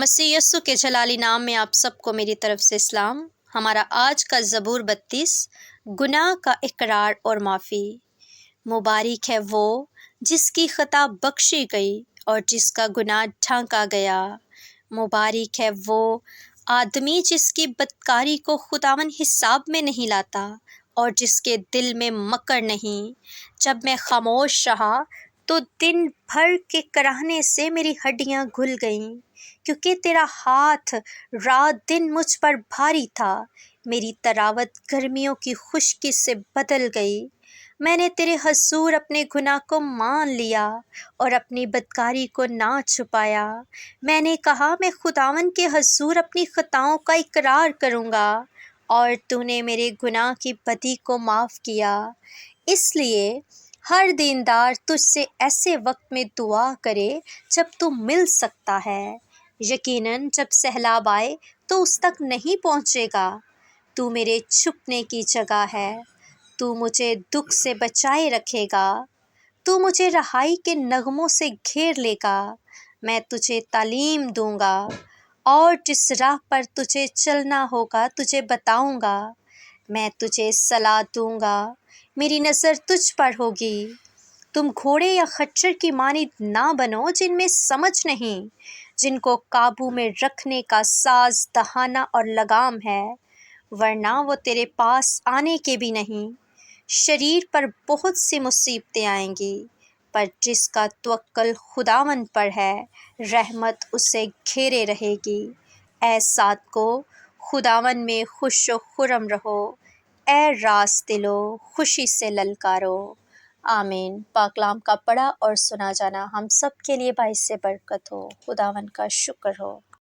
مسیح یسوع کے جلالی نام میں آپ سب کو میری طرف سے اسلام۔ ہمارا آج کا زبور 32 گناہ کا اقرار اور معافی۔ مبارک ہے وہ جس کی خطا بخشی گئی اور جس کا گناہ ڈھانکا گیا۔ مبارک ہے وہ آدمی جس کی بدکاری کو خداوند حساب میں نہیں لاتا اور جس کے دل میں مکر نہیں۔ جب میں خاموش رہا تو دن بھر کے کراہنے سے میری ہڈیاں گھل گئیں، کیونکہ تیرا ہاتھ رات دن مجھ پر بھاری تھا۔ میری طراوت گرمیوں کی خشکی سے بدل گئی۔ میں نے تیرے حضور اپنے گناہ کو مان لیا اور اپنی بدکاری کو نہ چھپایا۔ میں نے کہا میں خداوند کے حضور اپنی خطاؤں کا اقرار کروں گا، اور تو نے میرے گناہ کی بدی کو معاف کیا۔ اس لیے ہر دیندار تجھ سے ایسے وقت میں دعا کرے جب تو مل سکتا ہے۔ یقیناً جب سیلاب آئے تو اس تک نہیں پہنچے گا۔ تو میرے چھپنے کی جگہ ہے۔ تو مجھے دکھ سے بچائے رکھے گا۔ تو مجھے رہائی کے نغموں سے گھیر لے گا۔ میں تجھے تعلیم دوں گا اور جس راہ پر تجھے چلنا ہوگا تجھے بتاؤں گا۔ میں تجھے صلاح دوں گا، میری نظر تجھ پر ہوگی۔ تم گھوڑے یا خچر کی مانند نہ بنو جن میں سمجھ نہیں، جن کو قابو میں رکھنے کا ساز دہانہ اور لگام ہے، ورنہ وہ تیرے پاس آنے کے بھی نہیں۔ شریر پر بہت سی مصیبتیں آئیں گی، پر جس کا توکل خداوند پر ہے رحمت اسے گھیرے رہے گی۔ اے سات کو خداوند میں خوش و خرم رہو، اے راست دلو خوشی سے للکارو۔ آمین۔ پاک کلام کا پڑھا اور سنا جانا ہم سب کے لیے باعث برکت ہو۔ خداوند کا شکر ہو۔